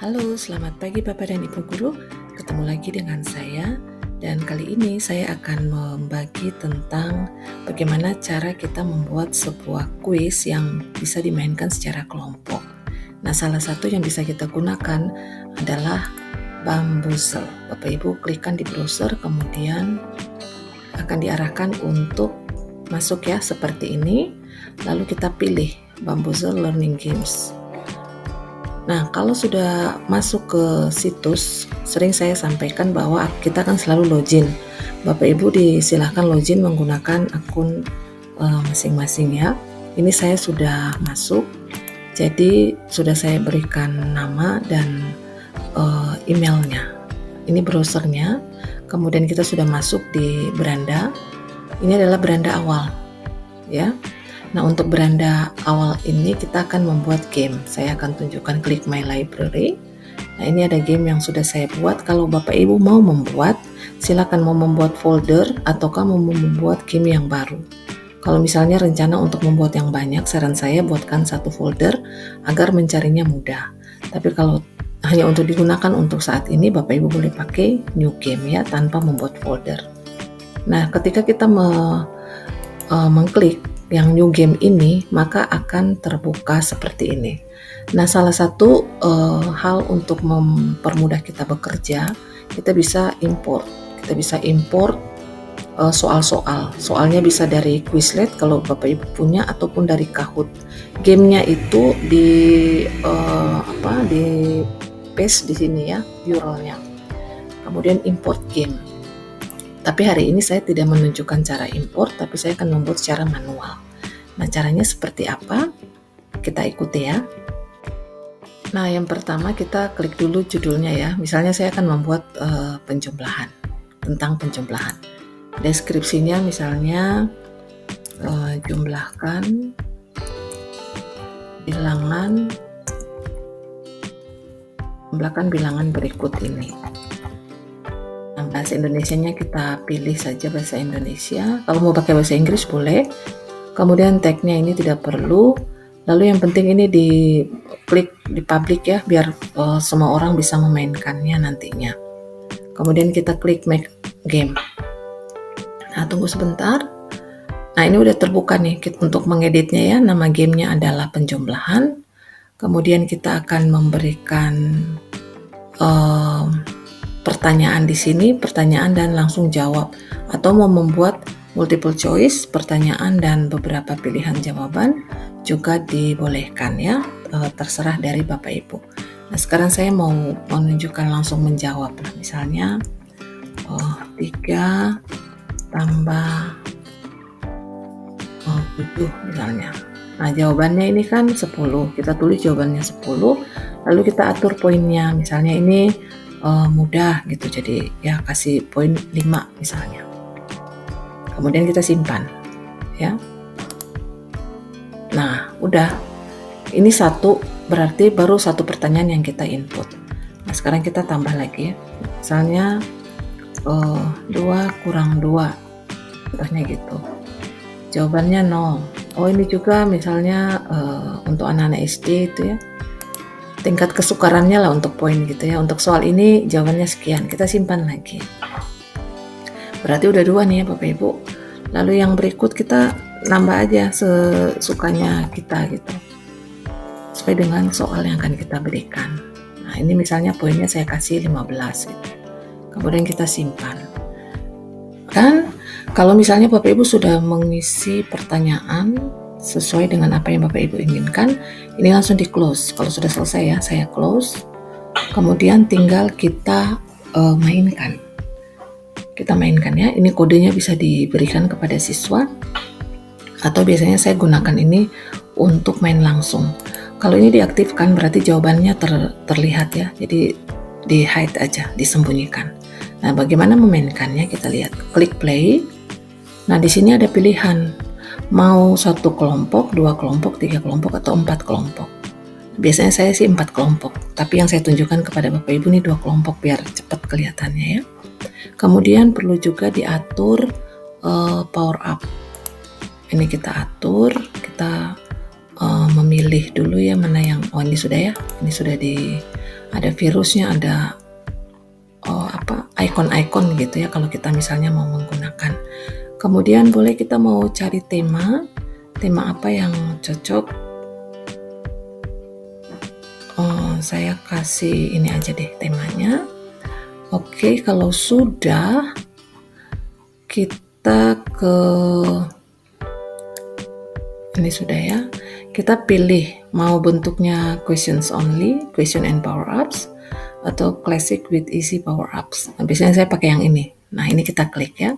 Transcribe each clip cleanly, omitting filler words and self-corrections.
Halo, selamat pagi Bapak dan Ibu Guru. Ketemu lagi dengan saya dan kali ini saya akan membagi tentang bagaimana cara kita membuat sebuah kuis yang bisa dimainkan secara kelompok. Nah, salah satu yang bisa kita gunakan adalah Bamboozle. Bapak Ibu klikkan di browser, kemudian akan diarahkan untuk masuk ya seperti ini. Lalu kita pilih Bamboozle Learning Games. Nah, kalau sudah masuk ke situs, sering saya sampaikan bahwa kita kan selalu login. Bapak Ibu disilahkan login menggunakan akun masing-masing ya. Ini saya sudah masuk, jadi sudah saya berikan nama dan emailnya. Ini browsernya. Kemudian kita sudah masuk di beranda. Ini adalah beranda awal, ya. Nah, untuk beranda awal ini kita akan membuat game. Saya akan tunjukkan klik My Library. Nah, ini ada game yang sudah saya buat. Kalau Bapak Ibu mau membuat, silakan mau membuat folder ataukah mau membuat game yang baru. Kalau misalnya rencana untuk membuat yang banyak, saran saya buatkan satu folder agar mencarinya mudah. Tapi kalau hanya untuk digunakan untuk saat ini, Bapak Ibu boleh pakai new game ya, tanpa membuat folder. Nah, ketika kita mengklik yang new game ini, maka akan terbuka seperti ini. Nah, salah satu hal untuk mempermudah kita bekerja, kita bisa import. Kita bisa import soal-soal. Soalnya bisa dari Quizlet kalau Bapak Ibu punya, ataupun dari Kahoot. Gamenya itu di paste di sini ya, URL-nya. Kemudian import game. Tapi hari ini saya tidak menunjukkan cara import, tapi saya akan membuat secara manual. Nah, caranya seperti apa? Kita ikuti ya. Nah, yang pertama kita klik dulu judulnya ya. Misalnya saya akan membuat penjumlahan, tentang penjumlahan. Deskripsinya misalnya jumlahkan bilangan berikut ini. Bahasa Indonesianya kita pilih saja bahasa Indonesia. Kalau mau pakai bahasa Inggris boleh. Kemudian tag-nya ini tidak perlu. Lalu yang penting ini klik di public ya, biar semua orang bisa memainkannya nantinya. Kemudian kita klik make game. Nah, tunggu sebentar. Nah, ini udah terbuka nih untuk mengeditnya ya. Nama gamenya adalah penjumlahan. Kemudian kita akan memberikan pertanyaan di sini, pertanyaan dan langsung jawab, atau mau membuat multiple choice, pertanyaan dan beberapa pilihan jawaban juga dibolehkan ya, terserah dari Bapak Ibu. Nah, sekarang saya mau menunjukkan langsung menjawab. Nah, misalnya 3 tambah 7 misalnya. Nah, jawabannya ini kan 10. Kita tulis jawabannya 10, lalu kita atur poinnya. Misalnya ini mudah gitu, jadi ya kasih poin 5 misalnya. Kemudian kita simpan ya. Nah, udah. Ini berarti baru satu pertanyaan yang kita input. Nah, sekarang kita tambah lagi ya. Misalnya 2 kurang 2, contohnya gitu. Jawabannya 0. Oh, ini juga misalnya untuk anak-anak SD itu ya, tingkat kesukarannya lah untuk poin gitu ya. Untuk soal ini jawabannya sekian, kita simpan lagi. Berarti udah 2 nih ya Bapak Ibu. Lalu yang berikut kita nambah aja sesukanya kita gitu, sesuai dengan soal yang akan kita berikan. Nah, ini misalnya poinnya saya kasih 15 gitu. Kemudian kita simpan. Dan kalau misalnya Bapak Ibu sudah mengisi pertanyaan sesuai dengan apa yang Bapak Ibu inginkan, ini langsung di close. Kalau sudah selesai ya, saya close. Kemudian tinggal kita mainkan. Kita mainkan ya. Ini kodenya bisa diberikan kepada siswa, atau biasanya saya gunakan ini untuk main langsung. Kalau ini diaktifkan berarti jawabannya terlihat ya. Jadi di hide aja, disembunyikan. Nah, bagaimana memainkannya kita lihat. Klik play. Nah, di sini ada pilihan. Mau 1 kelompok, 2 kelompok, 3 kelompok, atau 4 kelompok. Biasanya saya sih 4 kelompok, tapi yang saya tunjukkan kepada Bapak Ibu nih 2 kelompok biar cepat kelihatannya ya. Kemudian perlu juga diatur power up. Ini kita atur, kita memilih dulu ya mana yang, ini sudah ya, ini sudah di ada virusnya, ada ikon-ikon gitu ya kalau kita misalnya mau menggunakan. Kemudian boleh kita mau cari tema apa yang cocok. Saya kasih ini aja deh temanya. Oke, kalau sudah, kita ke ini sudah ya. Kita pilih mau bentuknya questions only, question and power ups, atau classic with easy power ups. Nah, biasanya saya pakai yang ini. Nah, ini kita klik ya.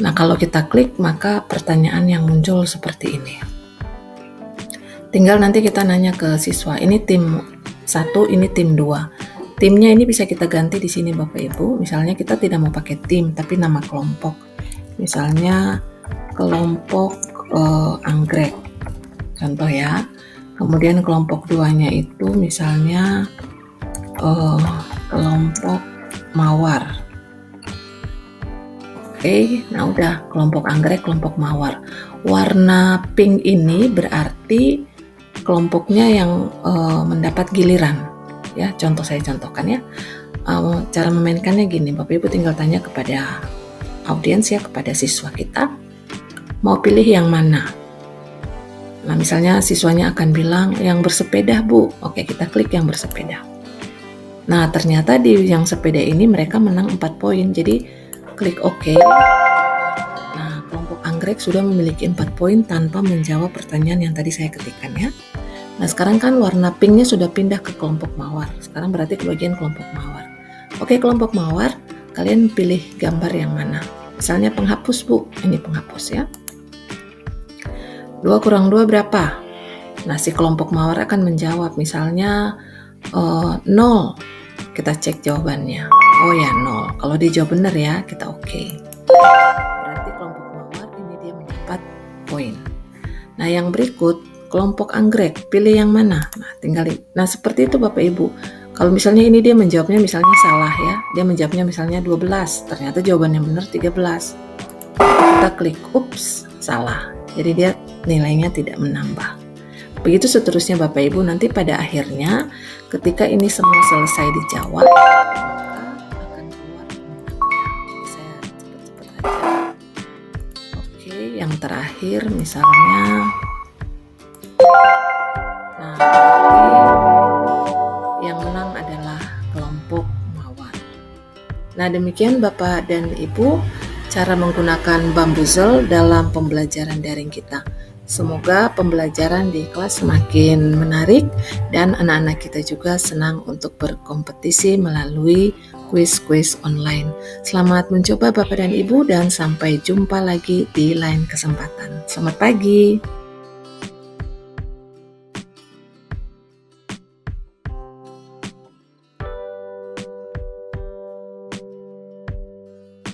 Nah, kalau kita klik, maka pertanyaan yang muncul seperti ini. Tinggal nanti kita nanya ke siswa, ini tim 1, ini tim 2. Timnya ini bisa kita ganti di sini Bapak Ibu. Misalnya kita tidak mau pakai tim, tapi nama kelompok. Misalnya kelompok anggrek. Contoh ya. Kemudian kelompok 2-nya itu misalnya kelompok mawar. Oke, nah udah kelompok anggrek, kelompok mawar. Warna pink ini berarti kelompoknya yang mendapat giliran. Ya, saya contohkan ya. Cara memainkannya gini, Bapak Ibu tinggal tanya kepada audiens ya, kepada siswa kita, mau pilih yang mana? Nah, misalnya siswanya akan bilang yang bersepeda, Bu. Oke, kita klik yang bersepeda. Nah, ternyata di yang sepeda ini mereka menang 4 poin. Jadi, klik OK. Nah, kelompok anggrek sudah memiliki 4 poin tanpa menjawab pertanyaan yang tadi saya ketikkan ya. Nah, sekarang kan warna pinknya sudah pindah ke kelompok mawar. Sekarang berarti ke bagian kelompok mawar. Oke, kelompok mawar, kalian pilih gambar yang mana? Misalnya penghapus, Bu. Ini penghapus ya. 2 kurang 2 berapa? Nah, si kelompok mawar akan menjawab. Misalnya 0. Kita cek jawabannya. Oh ya, 0. Kalau dia jawab benar ya, kita oke. Berarti kelompok mawar ini dia mendapat poin. Nah, yang berikut, kelompok anggrek, pilih yang mana? Nah, Nah, seperti itu Bapak Ibu. Kalau misalnya ini dia menjawabnya misalnya salah ya. Dia menjawabnya misalnya 12. Ternyata jawabannya benar 13. Kita klik, ups, salah. Jadi dia nilainya tidak menambah. Begitu seterusnya Bapak Ibu. Nanti pada akhirnya ketika ini semua selesai dijawab, maka akan keluar menangnya. Saya cepat-cepat aja. Oke, yang terakhir misalnya. Nah, berarti yang menang adalah kelompok mawar. Nah, demikian Bapak dan Ibu cara menggunakan Bamboozle dalam pembelajaran daring kita. Semoga pembelajaran di kelas semakin menarik dan anak-anak kita juga senang untuk berkompetisi melalui kuis-kuis online. Selamat mencoba Bapak dan Ibu dan sampai jumpa lagi di lain kesempatan. Selamat pagi.